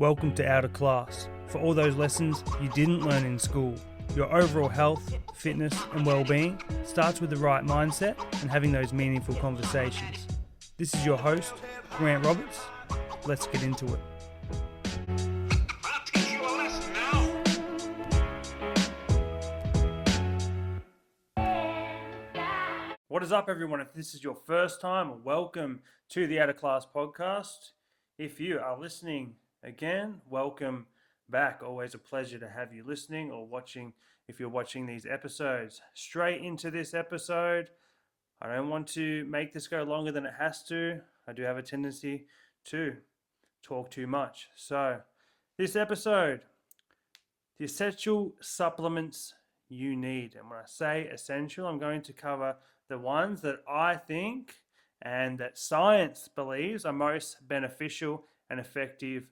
Welcome to Outta Class, for all those lessons you didn't learn in school. Your overall health, fitness and well-being starts with the right mindset and having those meaningful conversations. This is your host, Grant Roberts. Let's get into it. I'll teach you a lesson now. What is up, everyone? If this is your first time, welcome to the Outta Class Podcast. If you are listening again, welcome back. Always a pleasure to have you listening or watching if you're watching these episodes. Straight into this episode. I don't want to make this go longer than it has to. I do have a tendency to talk too much. So, this episode, the essential supplements you need. And when I say essential, I'm going to cover the ones that I think and that science believes are most beneficial and effective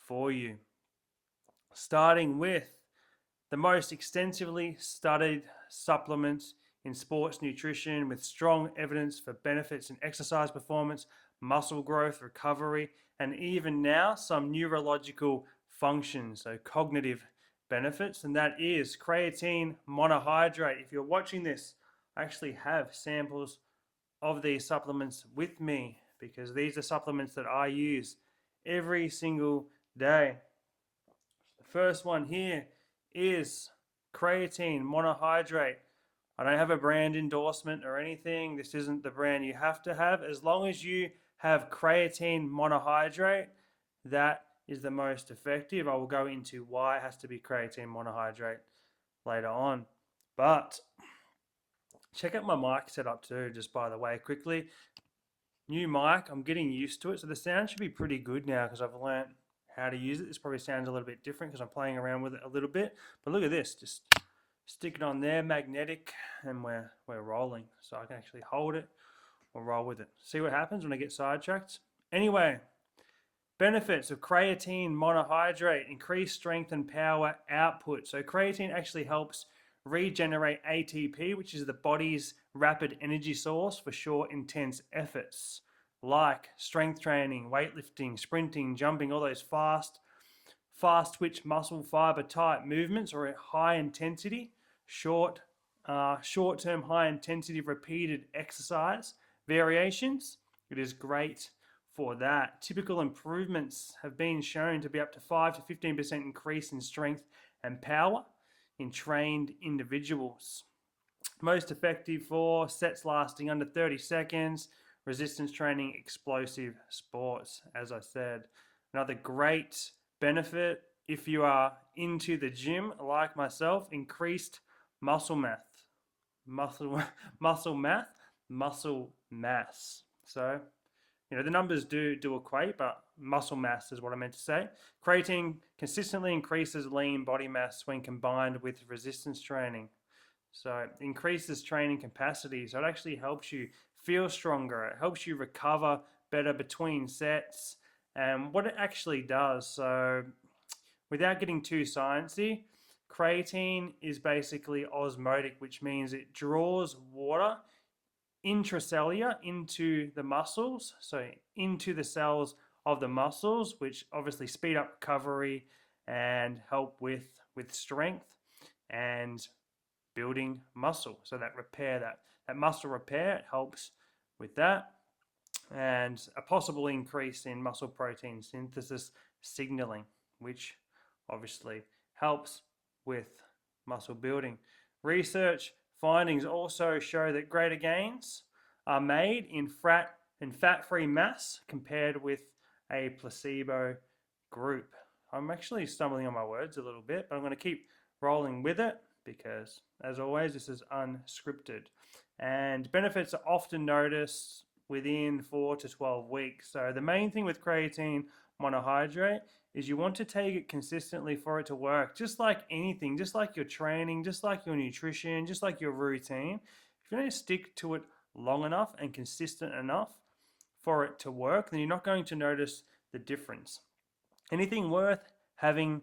for you. Starting with the most extensively studied supplements in sports nutrition with strong evidence for benefits in exercise performance, muscle growth, recovery, and even now some neurological functions, so cognitive benefits, and that is creatine monohydrate. If you're watching this, I actually have samples of these supplements with me because these are supplements that I use every single day. The first one here is creatine monohydrate. I don't have a brand endorsement or anything. This isn't the brand you have to have. As long as you have creatine monohydrate, that is the most effective. I will go into why it has to be creatine monohydrate later on. But check out my mic setup too, just by the way, quickly. New mic, I'm getting used to it. So the sound should be pretty good now because I've learnt how to use it. This probably sounds a little bit different because I'm playing around with it a little bit. But look at this, just stick it on there, magnetic, and we're rolling. So I can actually hold it or roll with it. See what happens when I get sidetracked? Anyway, benefits of creatine monohydrate: increased strength and power output. So creatine actually helps regenerate ATP, which is the body's rapid energy source for short, intense efforts like strength training, weightlifting, sprinting, jumping, all those fast twitch muscle fiber type movements or high intensity, short-term high intensity repeated exercise variations. It is great for that. Typical improvements have been shown to be up to 5 to 15% increase in strength and power in trained individuals. Most effective for sets lasting under 30 seconds, resistance training, explosive sports, as I said. Another great benefit if you are into the gym like myself: increased muscle mass. So, the numbers do equate, but muscle mass is what I meant to say. Creatine consistently increases lean body mass when combined with resistance training. So it increases training capacity. So it actually helps you feel stronger. It helps you recover better between sets. And what it actually does, so without getting too sciencey, creatine is basically osmotic, which means it draws water intracellular into the muscles, so into the cells of the muscles, which obviously speed up recovery and help with strength and building muscle. So that repair, that muscle repair, it helps with that. And a possible increase in muscle protein synthesis signaling, which obviously helps with muscle building. Research findings also show that greater gains are made in fat and fat-free mass compared with a placebo group. I'm actually stumbling on my words a little bit, but I'm going to keep rolling with it because, as always, this is unscripted. And benefits are often noticed within 4 to 12 weeks. So the main thing with creatine monohydrate is you want to take it consistently for it to work. Just like anything, just like your training, just like your nutrition, just like your routine. If you don't stick to it long enough and consistent enough for it to work, then you're not going to notice the difference. Anything worth having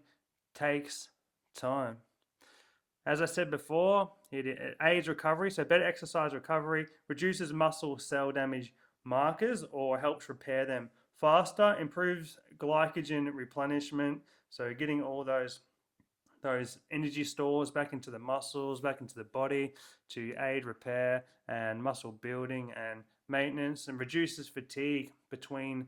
takes time. As I said before, it aids recovery, so better exercise recovery, reduces muscle cell damage markers or helps repair them faster, improves glycogen replenishment. So getting all those energy stores back into the muscles, back into the body to aid repair and muscle building and maintenance, and reduces fatigue between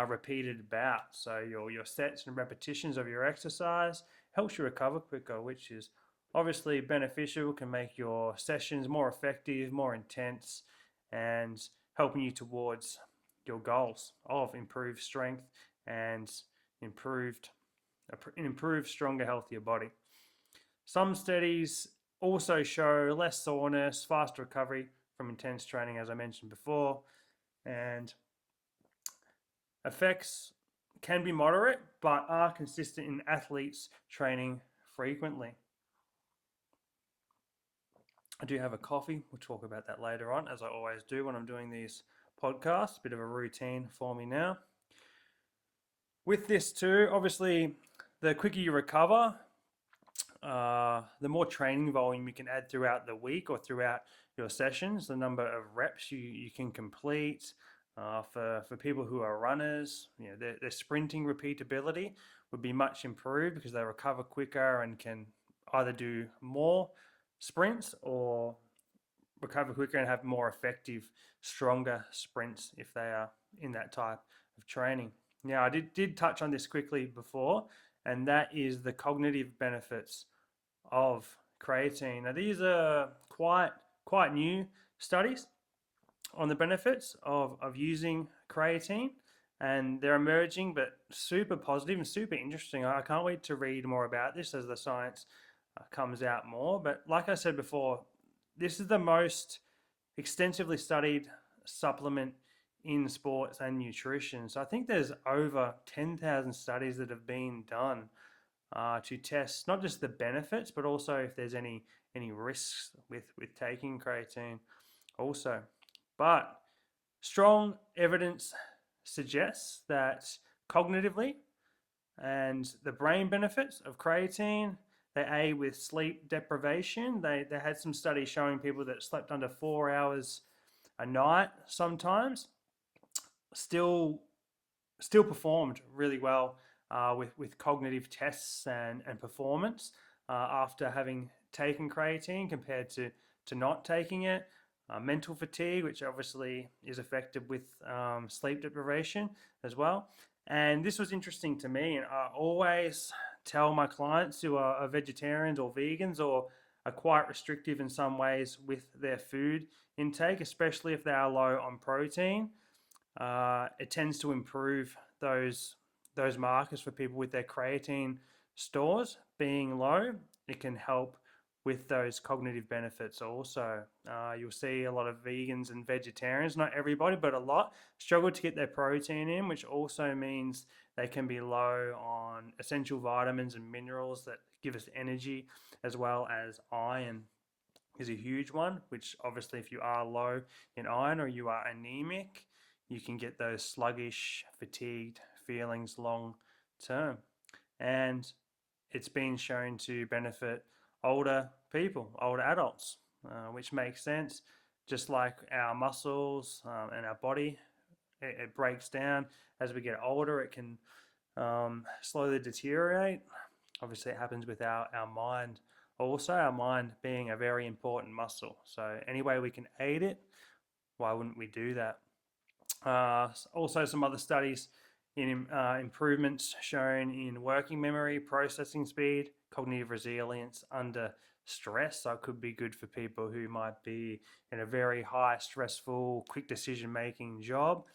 repeated bouts. So your sets and repetitions of your exercise helps you recover quicker, which is obviously beneficial, can make your sessions more effective, more intense, and helping you towards your goals of improved strength and improved stronger, healthier body. Some studies also show less soreness, faster recovery from intense training, as I mentioned before, and effects can be moderate but are consistent in athletes training frequently. I do have a coffee. We'll talk about that later on, as I always do when I'm doing these podcasts. Bit of a routine for me now. With this too, obviously, the quicker you recover, the more training volume you can add throughout the week or throughout your sessions, the number of reps you can complete. For people who are runners, their sprinting repeatability would be much improved because they recover quicker and can either do more sprints or recover quicker and have more effective, stronger sprints if they are in that type of training. Now, I did touch on this quickly before, and that is the cognitive benefits of creatine. Now, these are quite new studies on the benefits of using creatine, and they're emerging, but super positive and super interesting. I can't wait to read more about this as the science comes out more. But like I said before, this is the most extensively studied supplement in sports and nutrition. So I think there's over 10,000 studies that have been done to test not just the benefits, but also if there's any risks with taking creatine also. But strong evidence suggests that cognitively and the brain benefits of creatine, they aid with sleep deprivation. They had some studies showing people that slept under 4 hours a night sometimes still performed really well with cognitive tests and performance after having taken creatine compared to not taking it. Mental fatigue, which obviously is affected with sleep deprivation as well. And this was interesting to me. And I always tell my clients who are vegetarians or vegans or are quite restrictive in some ways with their food intake, especially if they are low on protein. It tends to improve those markers for people with their creatine stores being low. It can help with those cognitive benefits also. You'll see a lot of vegans and vegetarians, not everybody, but a lot, struggle to get their protein in, which also means they can be low on essential vitamins and minerals that give us energy, as well as iron is a huge one, which obviously if you are low in iron or you are anemic, you can get those sluggish, fatigued feelings long term. And it's been shown to benefit older people, older adults, which makes sense. Just like our muscles and our body, it breaks down as we get older. It can slowly deteriorate. Obviously, it happens with our mind. Also, our mind being a very important muscle. So, any way we can aid it, why wouldn't we do that? Also, some other studies in improvements shown in working memory, processing speed, cognitive resilience under stress. So it could be good for people who might be in a very high, stressful, quick decision-making job.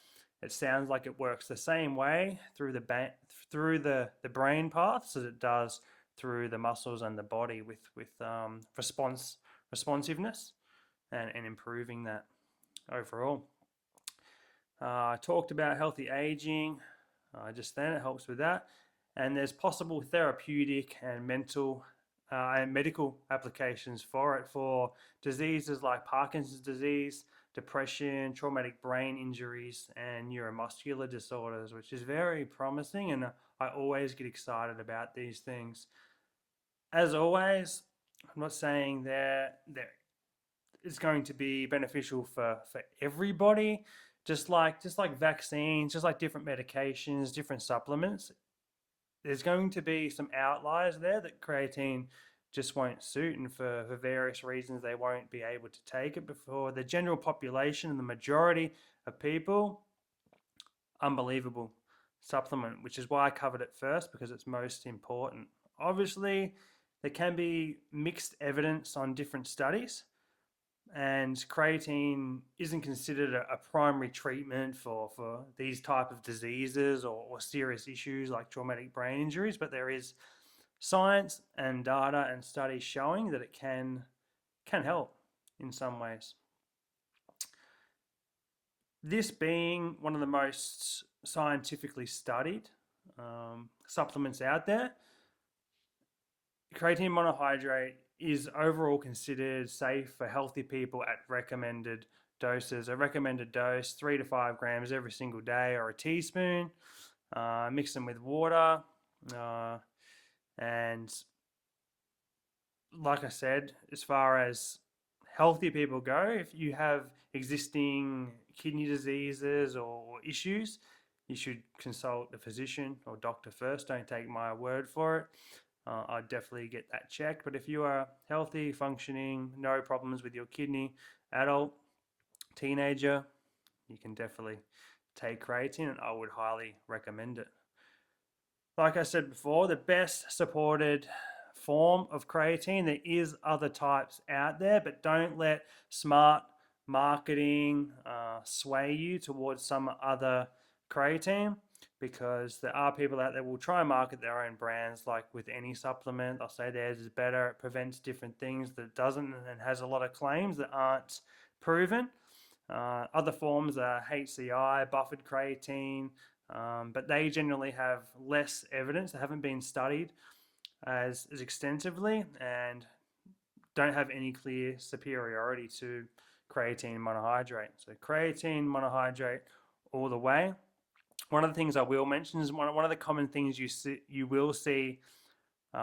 It sounds like it works the same way through the brain paths as it does through the muscles and the body with responsiveness and improving that overall. I talked about healthy aging just then. It helps with that. And there's possible therapeutic and mental and medical applications for it for diseases like Parkinson's disease, depression, traumatic brain injuries, and neuromuscular disorders, which is very promising. And I always get excited about these things. As always, I'm not saying that it's going to be beneficial for everybody, just like vaccines, just like different medications, different supplements, there's going to be some outliers there that creatine just won't suit, and for various reasons they won't be able to take it. But for the general population and the majority of people, unbelievable supplement, which is why I covered it first, because it's most important. Obviously, there can be mixed evidence on different studies, and creatine isn't considered a primary treatment for these type of diseases or serious issues like traumatic brain injuries, but there is science and data and studies showing that it can help in some ways. This being one of the most scientifically studied supplements out there, creatine monohydrate is overall considered safe for healthy people at recommended doses. A recommended dose, 3 to 5 grams every single day, or a teaspoon. Mix them with water. And like I said, as far as healthy people go, if you have existing kidney diseases or issues, you should consult a physician or doctor first. Don't take my word for it. I'd definitely get that checked. But if you are healthy, functioning, no problems with your kidney, adult, teenager, you can definitely take creatine, and I would highly recommend it. Like I said before, the best supported form of creatine, there is other types out there, but don't let smart marketing sway you towards some other creatine, because there are people out there who will try and market their own brands. Like with any supplement, they'll say theirs is better, it prevents different things, that doesn't, and has a lot of claims that aren't proven. Other forms are HCI, buffered creatine, but they generally have less evidence. They haven't been studied as extensively and don't have any clear superiority to creatine monohydrate. So creatine monohydrate all the way. One of the things I will mention is one of the common things you will see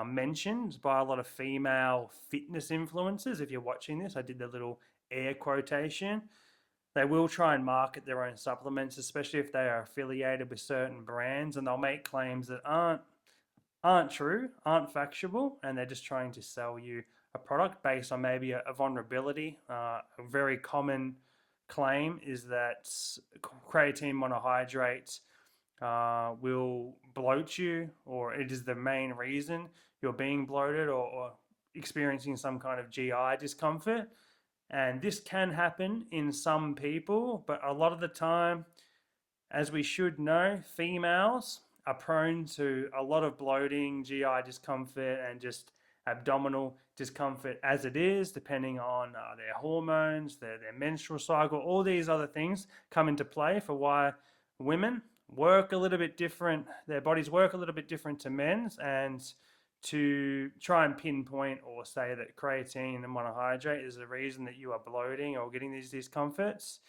mentioned by a lot of female fitness influencers. If you're watching this, I did the little air quotation. They will try and market their own supplements, especially if they are affiliated with certain brands, and they'll make claims that aren't true, aren't factual, and they're just trying to sell you a product based on maybe a vulnerability. A very common claim is that creatine monohydrate will bloat you, or it is the main reason you're being bloated or experiencing some kind of GI discomfort. And this can happen in some people, but a lot of the time, as we should know, females are prone to a lot of bloating, GI discomfort, and just abdominal discomfort as it is, depending on their hormones, their menstrual cycle. All these other things come into play for why women work a little bit different, their bodies work a little bit different to men's. And to try and pinpoint or say that creatine and monohydrate is the reason that you are bloating or getting these discomforts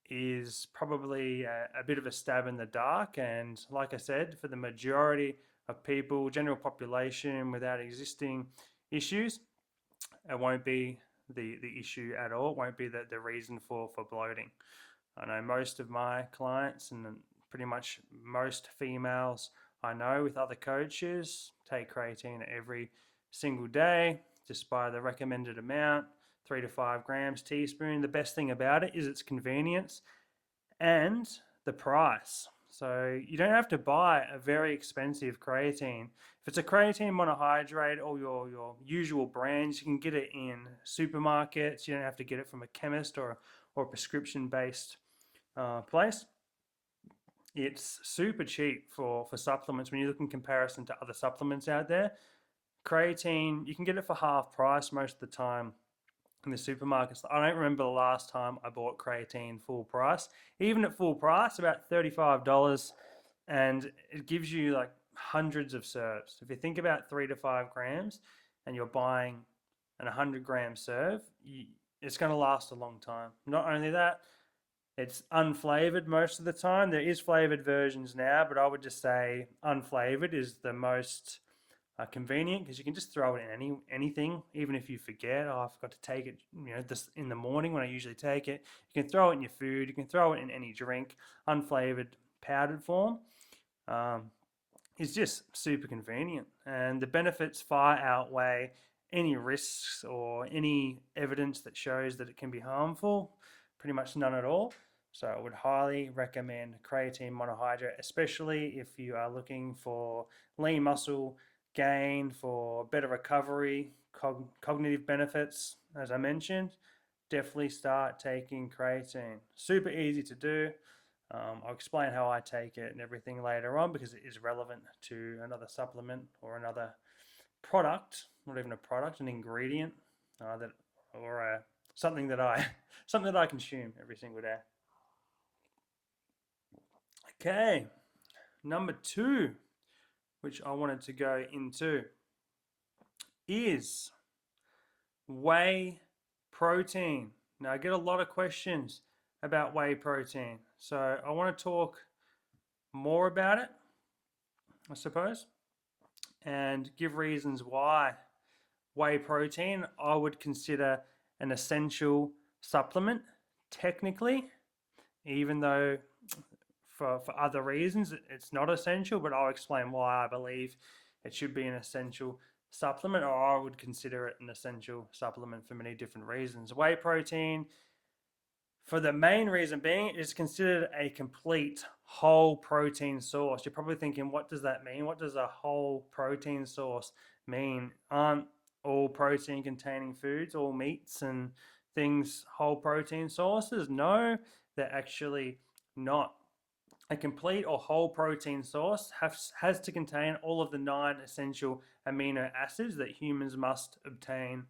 is probably a bit of a stab in the dark. And like I said, for the majority of people, general population without existing issues, it won't be the issue at all. It won't be the reason for bloating. I know most of my clients and pretty much most females I know with other coaches take creatine every single day, just by the recommended amount, 3 to 5 grams, teaspoon. The best thing about it is its convenience and the price. So you don't have to buy a very expensive creatine. If it's a creatine monohydrate or your usual brands, you can get it in supermarkets. You don't have to get it from a chemist or a prescription-based place. It's super cheap for supplements when you look in comparison to other supplements out there. Creatine, you can get it for half price most of the time in the supermarkets. I don't remember the last time I bought creatine full price. Even at full price, about $35, and it gives you like hundreds of serves. If you think about 3 to 5 grams and you're buying an 100-gram serve, it's going to last a long time. Not only that, it's unflavored most of the time. There is flavored versions now, but I would just say unflavored is the most convenient because you can just throw it in anything, even if you forget. Oh, I forgot to take it, this in the morning when I usually take it. You can throw it in your food. You can throw it in any drink, unflavored, powdered form. Um, it's just super convenient, and the benefits far outweigh any risks or any evidence that shows that it can be harmful. Pretty much none at all. So I would highly recommend creatine monohydrate, especially if you are looking for lean muscle gain, for better recovery, cognitive benefits. As I mentioned, definitely start taking creatine. Super easy to do. I'll explain how I take it and everything later on because it is relevant to another supplement or another product, not even a product, an ingredient that or something that I something that I consume every single day. Okay, number two, which I wanted to go into, is whey protein. Now I get a lot of questions about whey protein, so I want to talk more about it, I suppose, and give reasons why whey protein I would consider an essential supplement, technically, even though for other reasons it's not essential, but I'll explain why I believe it should be an essential supplement, or I would consider it an essential supplement for many different reasons. Whey protein, for the main reason being, it is considered a complete whole protein source. You're probably thinking, what does that mean? What does a whole protein source mean? Aren't all protein containing foods, all meats and things, whole protein sources? No, they're actually not. A complete or whole protein source has to contain all of the 9 essential amino acids that humans must obtain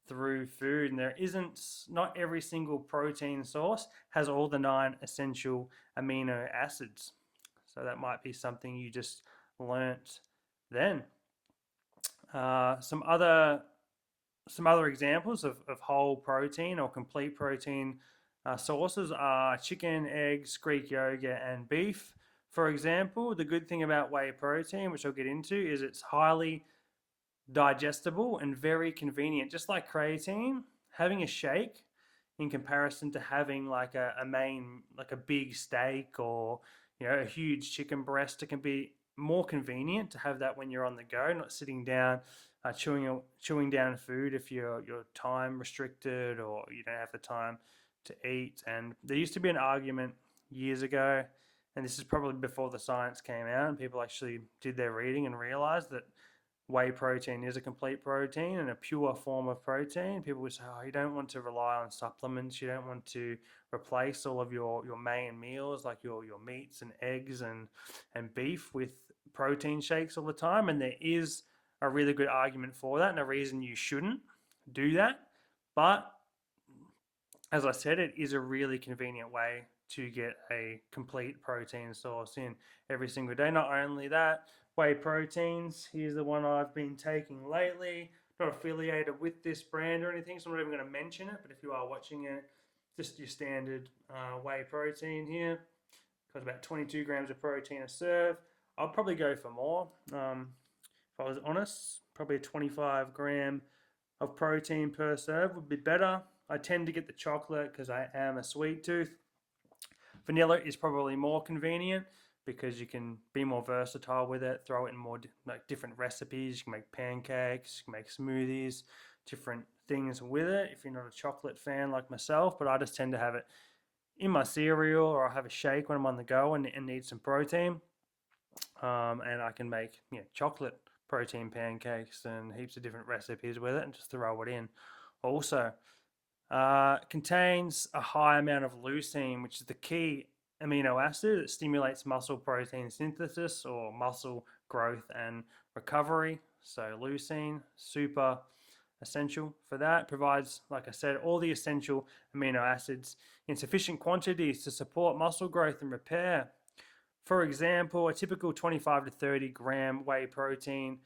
through food. And not every single protein source has all the 9 essential amino acids. So that might be something you just learnt then. Some other examples of whole protein or complete protein sources are chicken, eggs, Greek yogurt, and beef. For example, the good thing about whey protein, which I'll get into, is it's highly digestible and very convenient. Just like creatine, having a shake in comparison to having like a main, like a big steak or a huge chicken breast, it can be more convenient to have that when you're on the go, not sitting down chewing down food if you're time restricted or you don't have the time to eat. And there used to be an argument years ago, and this is probably before the science came out and people actually did their reading and realized that whey protein is a complete protein and a pure form of protein. People would say, oh, you don't want to rely on supplements. You don't want to replace all of your main meals like your meats and eggs and beef with protein shakes all the time. And there is a really good argument for that and a reason you shouldn't do that. But as I said, it is a really convenient way to get a complete protein source in every single day. Not only that, whey proteins, here's the one I've been taking lately. Not affiliated with this brand or anything, so I'm not even going to mention it, but if you are watching it, just your standard whey protein here. Got about 22 grams of protein a serve. I'll probably go for more. If I was honest, probably a 25 gram of protein per serve would be better. I tend to get the chocolate because I am a sweet tooth. Vanilla is probably more convenient because you can be more versatile with it, throw it in more like different recipes. You can make pancakes, you can make smoothies, different things with it if you're not a chocolate fan like myself. But I just tend to have it in my cereal, or I have a shake when I'm on the go and need some protein. And I can make chocolate protein pancakes and heaps of different recipes with it and just throw it in. Also, contains a high amount of leucine, which is the key amino acid that stimulates muscle protein synthesis or muscle growth and recovery. So leucine, super essential for that. Provides, like I said, all the essential amino acids in sufficient quantities to support muscle growth and repair. For example, a typical 25 to 30 gram whey protein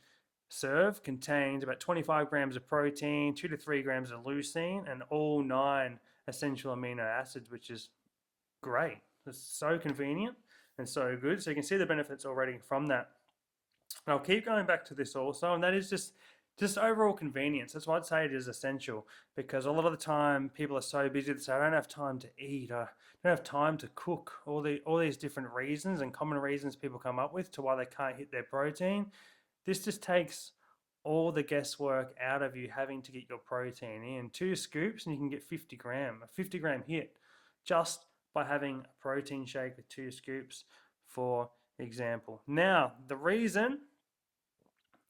serve contains about 25 grams of protein, 2 to 3 grams of leucine, and all 9 essential amino acids, which is great. It's so convenient and so good. So you can see the benefits already from that. And I'll keep going back to this also, and that is just overall convenience. That's why I'd say it is essential, because a lot of the time people are so busy that say, I don't have time to eat, I don't have time to cook. All these different reasons and common reasons people come up with to why they can't hit their protein. This just takes all the guesswork out of you having to get your protein in. 2 scoops and you can get 50 gram, a 50 gram hit, just by having a protein shake with 2 scoops, for example. Now, the reason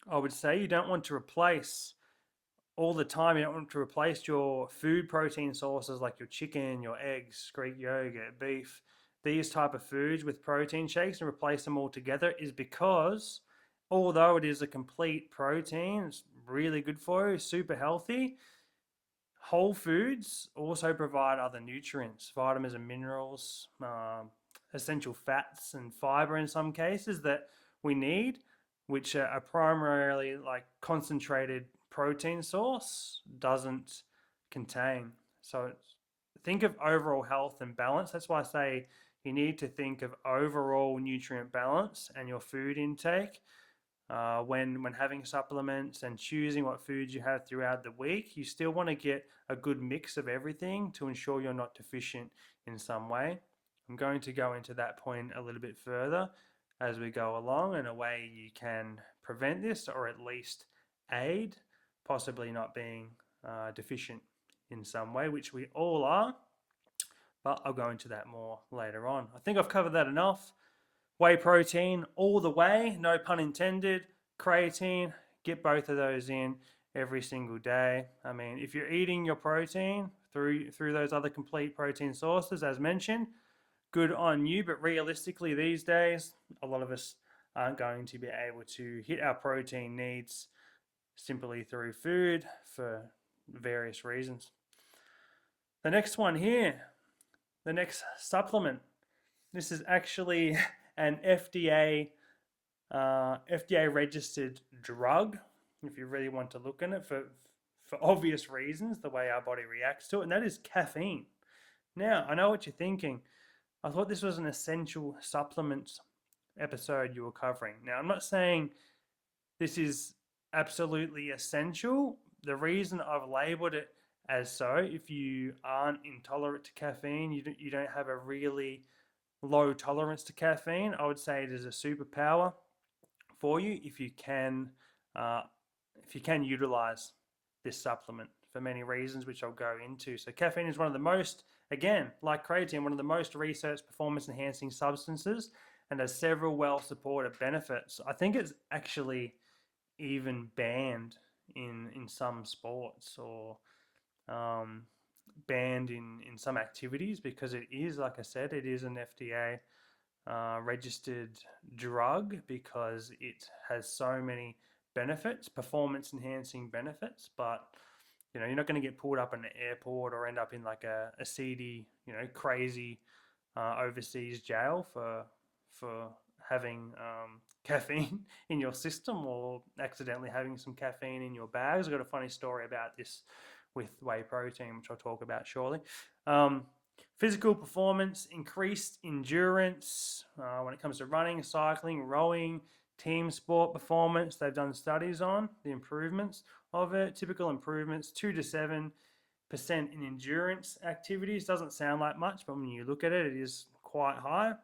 I would say you don't want to replace all the time, you don't want to replace your food protein sources like your chicken, your eggs, Greek yogurt, beef, these type of foods with protein shakes and replace them all together, is because although it is a complete protein, it's really good for you, super healthy, whole foods also provide other nutrients, vitamins and minerals, essential fats and fiber in some cases that we need, which are primarily like concentrated protein source doesn't contain. So think of overall health and balance. That's why I say you need to think of overall nutrient balance and your food intake when having supplements and choosing what foods you have throughout the week. You still want to get a good mix of everything to ensure you're not deficient in some way. I'm going to go into that point a little bit further as we go along, and a way you can prevent this, or at least aid possibly not being deficient in some way, which we all are, but I'll go into that more later on. I think I've covered that enough. Whey protein all the way, no pun intended. Creatine, get both of those in every single day. I mean, if you're eating your protein through those other complete protein sources, as mentioned, good on you. But realistically, these days, a lot of us aren't going to be able to hit our protein needs simply through food for various reasons. The next one here, the next supplement. This is actually an FDA registered drug, if you really want to look at it, for obvious reasons, the way our body reacts to it, and that is caffeine. Now, I know what you're thinking. I thought this was an essential supplements episode you were covering. Now, I'm not saying this is absolutely essential. The reason I've labeled it as so, if you aren't intolerant to caffeine, you don't have a really low tolerance to caffeine, I would say it is a superpower for you if you can utilize this supplement for many reasons, which I'll go into. So caffeine is one of the most, again, like creatine, one of the most researched performance enhancing substances, and has several well supported benefits. I think it's actually even banned in some sports, or banned in some activities, because it is, like I said, it is an FDA registered drug, because it has so many benefits, performance enhancing benefits. But you're not going to get pulled up in an airport or end up in like a seedy, crazy overseas jail for having caffeine in your system, or accidentally having some caffeine in your bags. I've got a funny story about this with whey protein, which I'll talk about shortly. Physical performance, increased endurance when it comes to running, cycling, rowing, team sport performance. They've done studies on the improvements of it. Typical improvements, 2 to 7% in endurance activities. Doesn't sound like much, but when you look at it, it is quite high.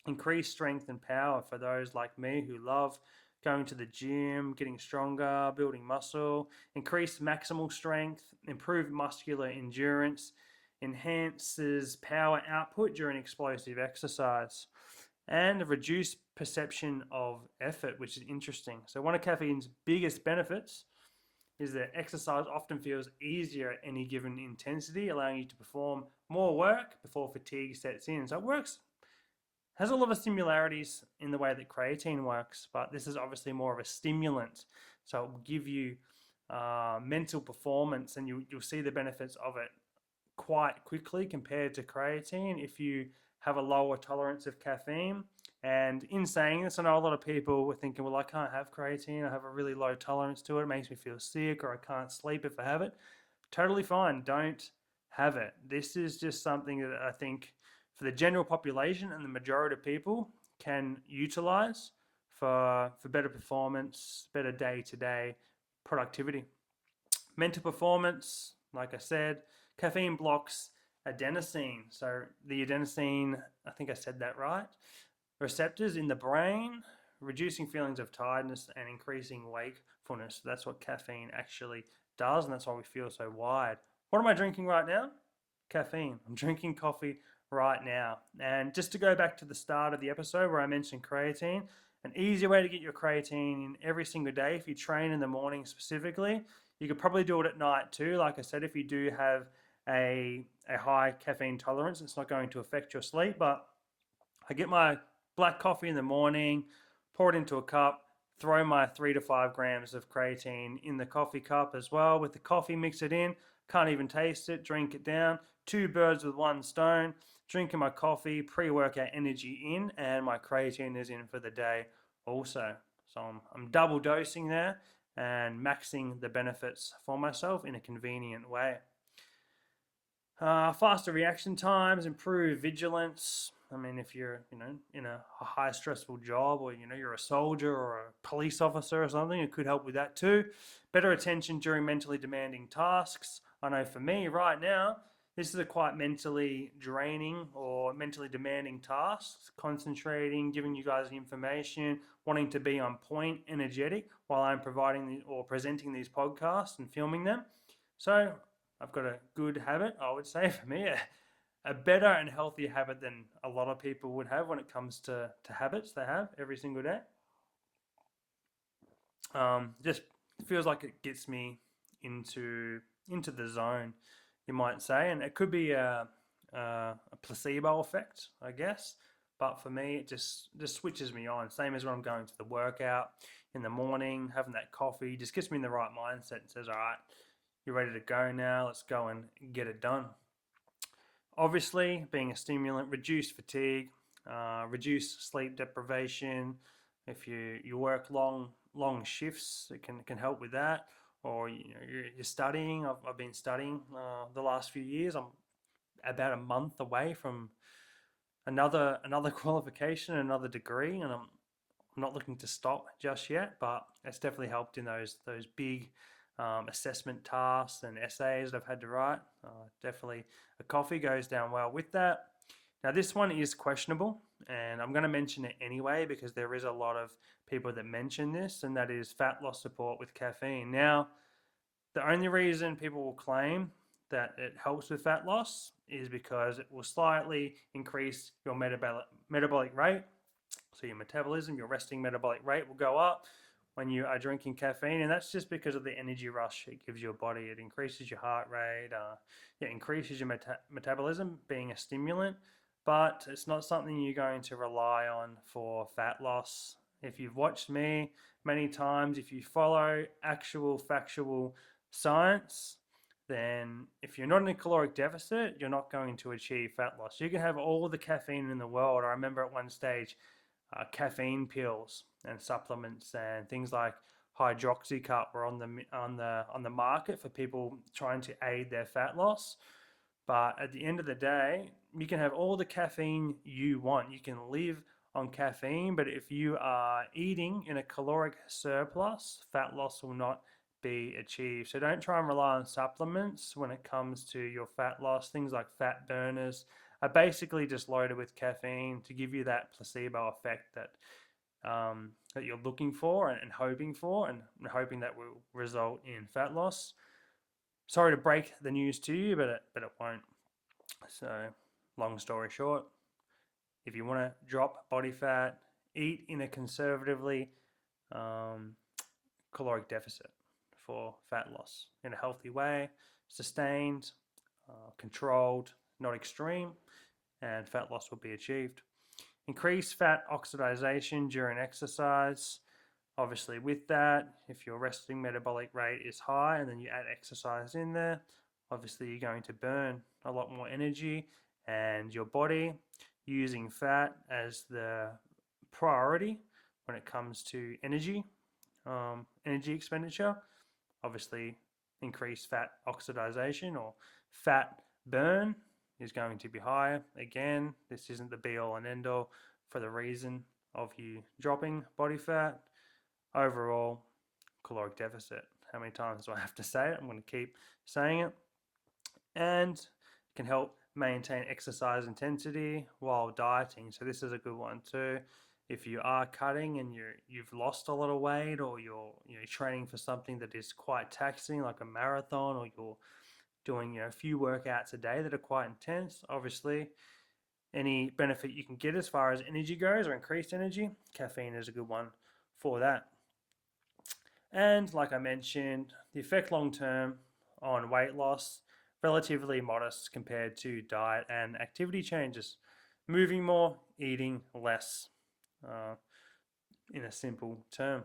Increased strength and power for those like me who love going to the gym, getting stronger, building muscle. Increased maximal strength, improved muscular endurance, enhances power output during explosive exercise, and a reduced perception of effort, which is interesting. So one of caffeine's biggest benefits is that exercise often feels easier at any given intensity, allowing you to perform more work before fatigue sets in. So it has a lot of similarities in the way that creatine works, but this is obviously more of a stimulant. So it will give you mental performance, and you'll see the benefits of it quite quickly compared to creatine if you have a lower tolerance of caffeine. And in saying this, I know a lot of people were thinking, well, I can't have creatine, I have a really low tolerance to it, it makes me feel sick, or I can't sleep if I have it. Totally fine, don't have it. This is just something that I think for the general population and the majority of people can utilize for better performance, better day-to-day productivity. Mental performance, like I said, caffeine blocks adenosine. So the adenosine, I think I said that right, receptors in the brain, reducing feelings of tiredness and increasing wakefulness. That's what caffeine actually does, and that's why we feel so wired. What am I drinking right now? Caffeine. I'm drinking coffee right now. And just to go back to the start of the episode where I mentioned creatine, an easy way to get your creatine in every single day, if you train in the morning specifically, you could probably do it at night too. Like I said, if you do have a high caffeine tolerance, it's not going to affect your sleep. But I get my black coffee in the morning, pour it into a cup, throw my 3 to 5 grams of creatine in the coffee cup as well. With the coffee, mix it in. Can't even taste it, drink it down. 2 birds with 1 stone. Drinking my coffee, pre-workout energy in, and my creatine is in for the day also. So I'm double dosing there and maxing the benefits for myself in a convenient way. Faster reaction times, improved vigilance. I mean, if you're, in a high stressful job, or you're a soldier or a police officer or something, it could help with that too. Better attention during mentally demanding tasks. I know for me right now, this is a quite mentally draining or mentally demanding task. Concentrating, giving you guys the information, wanting to be on point, energetic while I'm providing or presenting these podcasts and filming them. So I've got a good habit, I would say, for me, a better and healthier habit than a lot of people would have when it comes to habits they have every single day. Just feels like it gets me into the zone, you might say, and it could be a placebo effect, I guess. But for me, it just switches me on. Same as when I'm going to the workout in the morning, having that coffee just gets me in the right mindset and says, "All right, you're ready to go now. Let's go and get it done." Obviously, being a stimulant, reduce fatigue, reduce sleep deprivation. If you work long shifts, it can help with that. Or you're studying. I've been studying the last few years. I'm about a month away from another qualification, another degree, and I'm not looking to stop just yet. But it's definitely helped in those big assessment tasks and essays that I've had to write. Definitely a coffee goes down well with that. Now, this one is questionable, and I'm going to mention it anyway because there is a lot of people that mention this, and that is fat loss support with caffeine. Now, the only reason people will claim that it helps with fat loss is because it will slightly increase your metabolic rate. So your metabolism, your resting metabolic rate will go up when you are drinking caffeine, and that's just because of the energy rush it gives your body. It increases your heart rate, it increases your metabolism, being a stimulant, but it's not something you're going to rely on for fat loss. If you've watched me many times, if you follow actual factual science, then if you're not in a caloric deficit, you're not going to achieve fat loss. You can have all the caffeine in the world. I remember at one stage, caffeine pills and supplements and things like hydroxycut were on the market for people trying to aid their fat loss. But at the end of the day, you can have all the caffeine you want. You can live on caffeine, but if you are eating in a caloric surplus, fat loss will not be achieved. So don't try and rely on supplements when it comes to your fat loss. Things like fat burners are basically just loaded with caffeine to give you that placebo effect that you're looking for and hoping for, and hoping that will result in fat loss. Sorry to break the news to you, but it won't. So, long story short, if you want to drop body fat, eat in a conservatively caloric deficit for fat loss in a healthy way, sustained, controlled, not extreme, and fat loss will be achieved. Increase fat oxidation during exercise. Obviously, with that, if your resting metabolic rate is high and then you add exercise in there, obviously you're going to burn a lot more energy, and your body using fat as the priority when it comes to energy expenditure. Obviously, increased fat oxidation or fat burn is going to be higher. Again, this isn't the be all and end all for the reason of you dropping body fat. Overall, caloric deficit. How many times do I have to say it? I'm going to keep saying it. And can help maintain exercise intensity while dieting. So this is a good one too. If you are cutting and you've lost a lot of weight, or you're training for something that is quite taxing, like a marathon, or you're doing a few workouts a day that are quite intense, obviously any benefit you can get as far as energy goes, or increased energy, caffeine is a good one for that. And like I mentioned, the effect long term on weight loss, relatively modest compared to diet and activity changes. Moving more, eating less, in a simple term.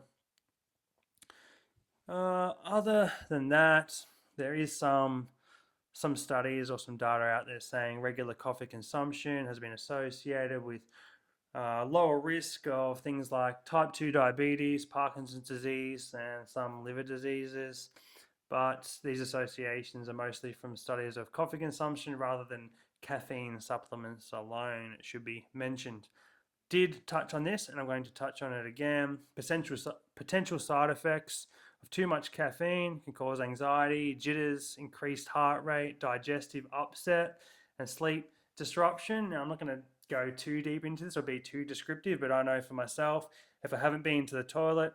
Other than that, there is some studies or some data out there saying regular coffee consumption has been associated with lower risk of things like type 2 diabetes, Parkinson's disease, and some liver diseases. But these associations are mostly from studies of coffee consumption rather than caffeine supplements alone, it should be mentioned. Did touch on this, and I'm going to touch on it again. Potential side effects of too much caffeine can cause anxiety, jitters, increased heart rate, digestive upset, and sleep disruption. Now, I'm not going to go too deep into this or be too descriptive, but I know for myself, if I haven't been to the toilet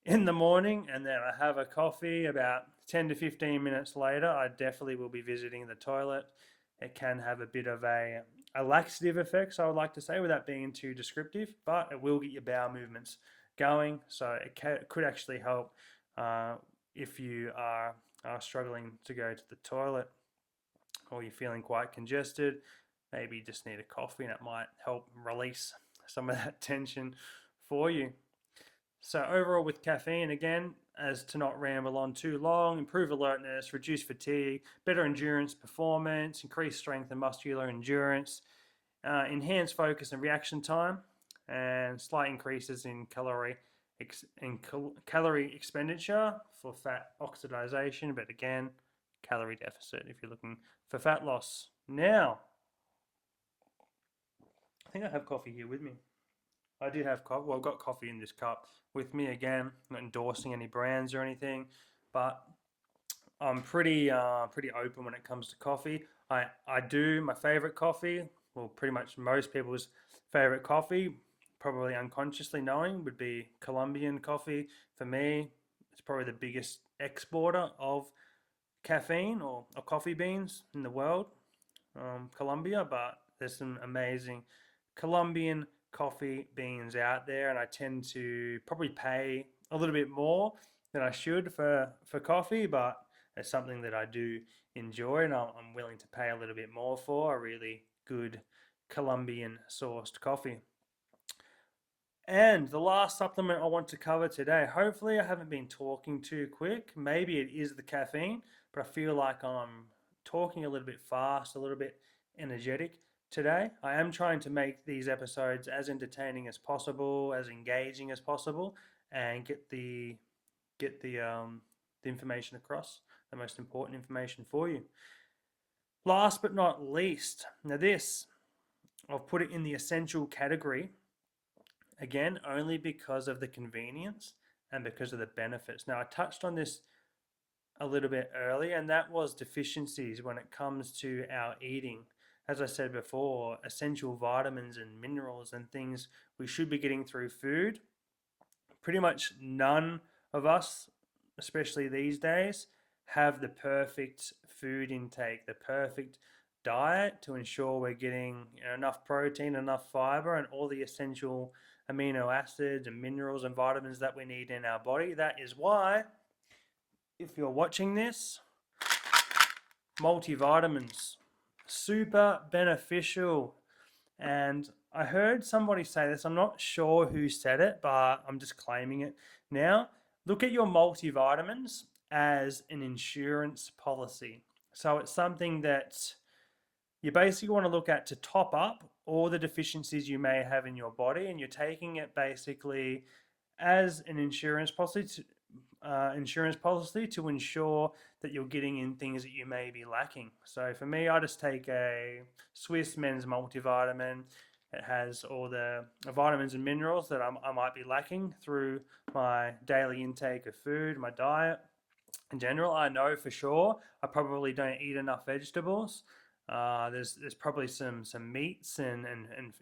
in the morning and then I have a coffee about 10 to 15 minutes later, I definitely will be visiting the toilet. It can have a bit of a laxative effect, so I would like to say, without being too descriptive, but it will get your bowel movements going, so it could actually help if you are struggling to go to the toilet, or you're feeling quite congested. Maybe you just need a coffee, and it might help release some of that tension for you. So overall with caffeine, again, as to not ramble on too long, improve alertness, reduce fatigue, better endurance performance, increase strength and muscular endurance, enhance focus and reaction time, and slight increases in calorie expenditure for fat oxidation, but again, calorie deficit if you're looking for fat loss. Now, I think I have coffee here with me. I do have coffee. Well, I've got coffee in this cup with me again. I'm not endorsing any brands or anything, but I'm pretty open when it comes to coffee. I do my favorite coffee. Well, pretty much most people's favorite coffee, probably unconsciously knowing, would be Colombian coffee. For me, it's probably the biggest exporter of caffeine or coffee beans in the world, Colombia. But there's some amazing Colombian coffee beans out there, and I tend to probably pay a little bit more than I should for coffee, but it's something that I do enjoy, and I'm willing to pay a little bit more for a really good Colombian sourced coffee. And the last supplement I want to cover today, hopefully I haven't been talking too quick. Maybe it is the caffeine, but I feel like I'm talking a little bit fast, a little bit energetic today. I am trying to make these episodes as entertaining as possible, as engaging as possible, and get the information across, the most important information for you. Last but not least, now this, I've put it in the essential category, again, only because of the convenience and because of the benefits. Now, I touched on this a little bit earlier, and that was deficiencies when it comes to our eating. As I said before, essential vitamins and minerals and things we should be getting through food. Pretty much none of us, especially these days, have the perfect food intake, the perfect diet to ensure we're getting enough protein, enough fiber, and all the essential amino acids and minerals and vitamins that we need in our body. That is why, if you're watching this, multivitamins, super beneficial. And I heard somebody say this, I'm not sure who said it, but I'm just claiming it now. Look at your multivitamins as an insurance policy. So it's something that you basically want to look at to top up all the deficiencies you may have in your body, and you're taking it basically as an insurance policy to ensure that you're getting in things that you may be lacking. So for me, I just take a Swiss men's multivitamin, It has all the vitamins and minerals that I might be lacking through my daily intake of food, my diet. In general, I know for sure I probably don't eat enough vegetables. There's probably some meats and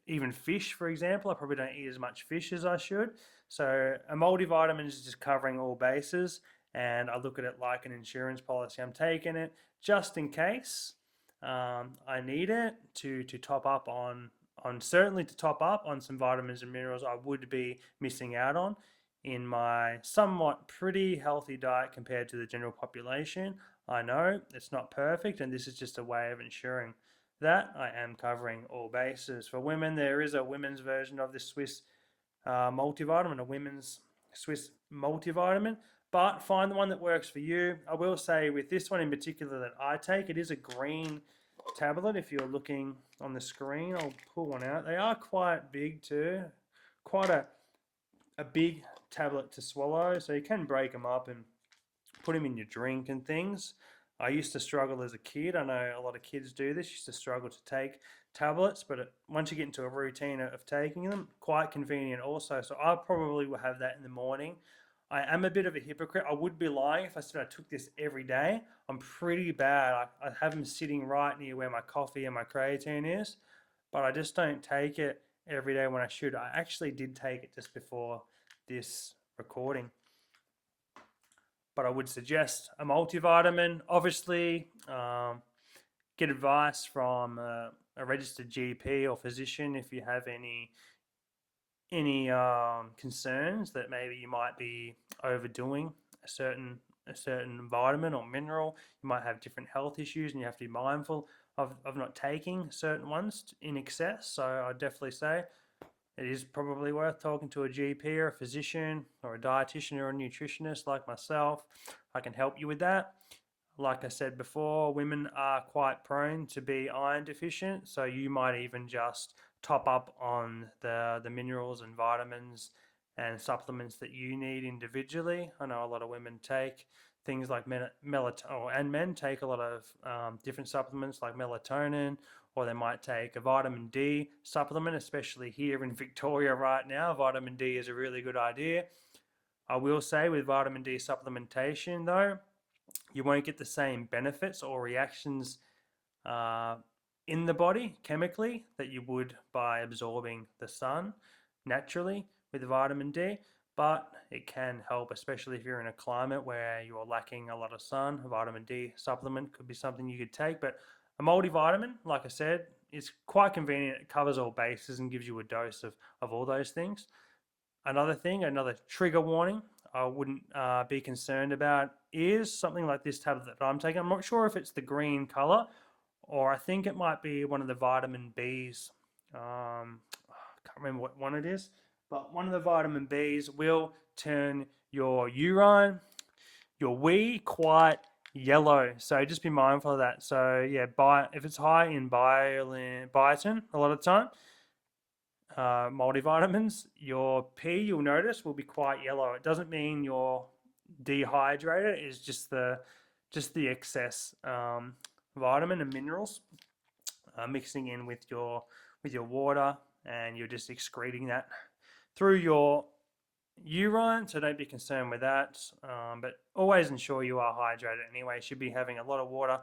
even fish, for example. I probably don't eat as much fish as I should. So a multivitamin is just covering all bases, and I look at it like an insurance policy. I'm taking it just in case I need it to top up on certainly to top up on some vitamins and minerals I would be missing out on in my somewhat pretty healthy diet compared to the general population. I know it's not perfect, and this is just a way of ensuring that I am covering all bases. For women, there is a women's version of this Swiss multivitamin, a women's Swiss multivitamin, but find the one that works for you. I will say with this one in particular that I take, it is a green tablet. If you're looking on the screen, I'll pull one out. They are quite big too, quite a big tablet to swallow, so you can break them up and put them in your drink and things. I used to struggle as a kid. I know a lot of kids do this. Used to struggle to take tablets, but once you get into a routine of taking them, quite convenient also. So I probably will have that in the morning. I am a bit of a hypocrite. I would be lying if I said I took this every day. I'm pretty bad. I have them sitting right near where my coffee and my creatine is, but I just don't take it every day when I should. I actually did take it just before this recording. But I would suggest a multivitamin. Obviously, get advice from a registered GP or physician if you have any concerns that maybe you might be overdoing a certain vitamin or mineral. You might have different health issues, and you have to be mindful of not taking certain ones in excess. So I definitely say it is probably worth talking to a GP or a physician or a dietitian or a nutritionist like myself. I can help you with that. Like I said before, women are quite prone to be iron deficient, so you might even just top up on the minerals and vitamins and supplements that you need individually. I know a lot of women take things like melatonin, and men take a lot of different supplements like melatonin, or they might take a vitamin D supplement, especially here in Victoria right now. Vitamin D is a really good idea. I will say with vitamin D supplementation, though, you won't get the same benefits or reactions uh, in the body chemically that you would by absorbing the sun naturally with vitamin D, but it can help, especially if you're in a climate where you're lacking a lot of sun. A vitamin D supplement could be something you could take, but a multivitamin, like I said, is quite convenient. It covers all bases and gives you a dose of all those things. Another thing, another trigger warning I wouldn't be concerned about is something like this tablet that I'm taking. I'm not sure if it's the green color, or I think it might be one of the vitamin Bs. I can't remember what one it is, but one of the vitamin Bs will turn your urine, your wee, quite yellow. So just be mindful of that. So yeah, if it's high in biotin, a lot of the time, multivitamins, your pee, you'll notice, will be quite yellow. It doesn't mean you're dehydrated. It's just the excess vitamin and minerals mixing in with your water, and you're just excreting that through your urine. So don't be concerned with that. But always ensure you are hydrated anyway. You should be having a lot of water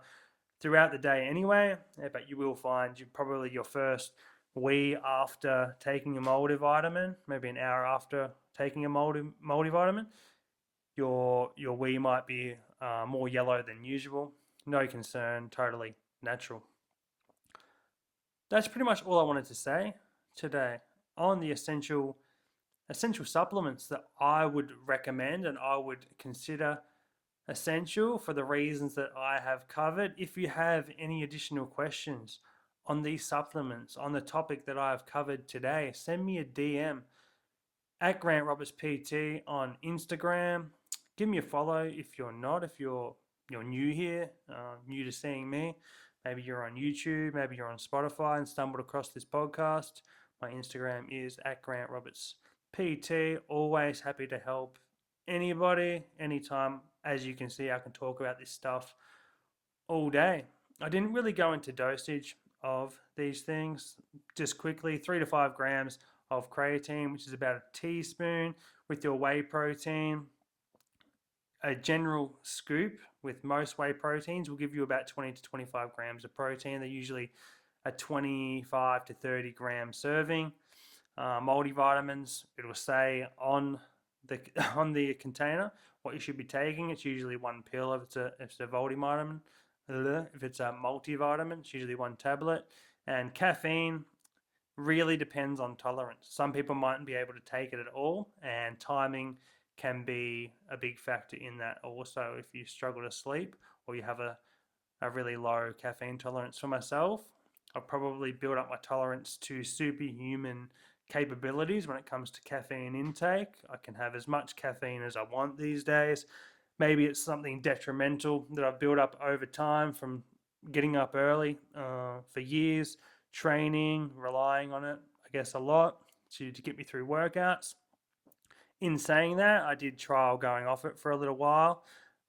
throughout the day anyway. But you will find probably your first wee after taking a multivitamin, maybe an hour after taking a multivitamin, your wee might be more yellow than usual. No concern, totally natural. That's pretty much all I wanted to say today on the essential supplements that I would recommend and I would consider essential for the reasons that I have covered. If you have any additional questions on these supplements, on the topic that I have covered today, send me a DM at Grant Roberts PT on Instagram. Give me a follow if you're not, if you're new here, new to seeing me. Maybe you're on YouTube, maybe you're on Spotify and stumbled across this podcast. My Instagram is at Grant Roberts PT. Always happy to help anybody, anytime. As you can see, I can talk about this stuff all day. I didn't really go into dosage. of these things. Just quickly, 3 to 5 grams of creatine, which is about a teaspoon with your whey protein. A general scoop with most whey proteins will give you about 20 to 25 grams of protein. They're usually a 25 to 30 gram serving. Multivitamins, it will say on the container what you should be taking. It's usually one pill if it's a multivitamin. If it's a multivitamin, it's usually one tablet. And caffeine really depends on tolerance. Some people mightn't be able to take it at all, and timing can be a big factor in that also. If you struggle to sleep or you have a really low caffeine tolerance. For myself, I've probably built up my tolerance to superhuman capabilities when it comes to caffeine intake. I can have as much caffeine as I want these days. Maybe it's something detrimental that I've built up over time from getting up early for years, training, relying on it, I guess, a lot to get me through workouts. In saying that, I did trial going off it for a little while.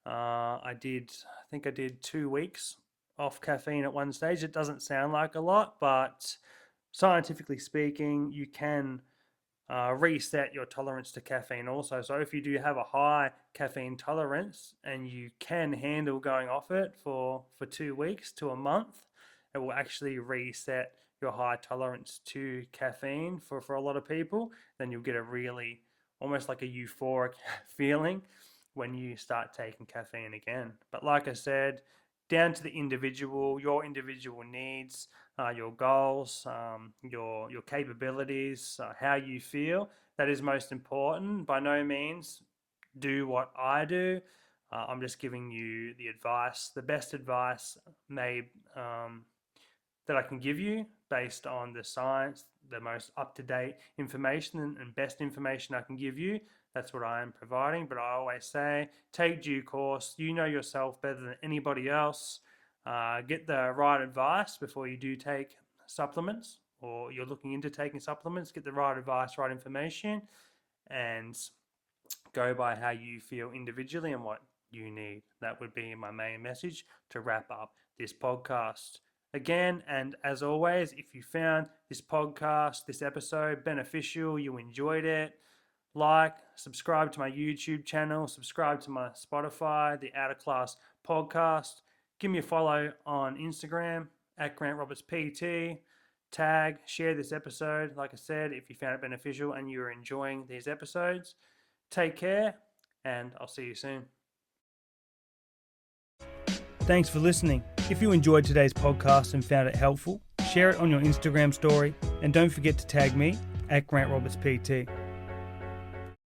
I think I did 2 weeks off caffeine at one stage. It doesn't sound like a lot, but scientifically speaking, you can reset your tolerance to caffeine also. So if you do have a high caffeine tolerance and you can handle going off it for 2 weeks to a month, it will actually reset your high tolerance to caffeine for a lot of people. Then you'll get a really almost like a euphoric feeling when you start taking caffeine again. But like I said, down to the individual, your individual needs, your goals, your capabilities, how you feel. That is most important. By no means do what I do. I'm just giving you the advice, the best advice that I can give you based on the science, the most up-to-date information and best information I can give you. That's what I am providing. But I always say, take due course. You know yourself better than anybody else. Get the right advice before you do take supplements, or you're looking into taking supplements. Get the right advice, right information, and go by how you feel individually and what you need. That would be my main message to wrap up this podcast. Again, and as always, if you found this podcast, this episode beneficial, you enjoyed it, subscribe to my YouTube channel, subscribe to my Spotify, the Outta Class Podcast. Give me a follow on Instagram at GrantRobertsPT. Tag, share this episode. Like I said, if you found it beneficial and you're enjoying these episodes, take care, and I'll see you soon. Thanks for listening. If you enjoyed today's podcast and found it helpful, share it on your Instagram story, and don't forget to tag me at GrantRobertsPT.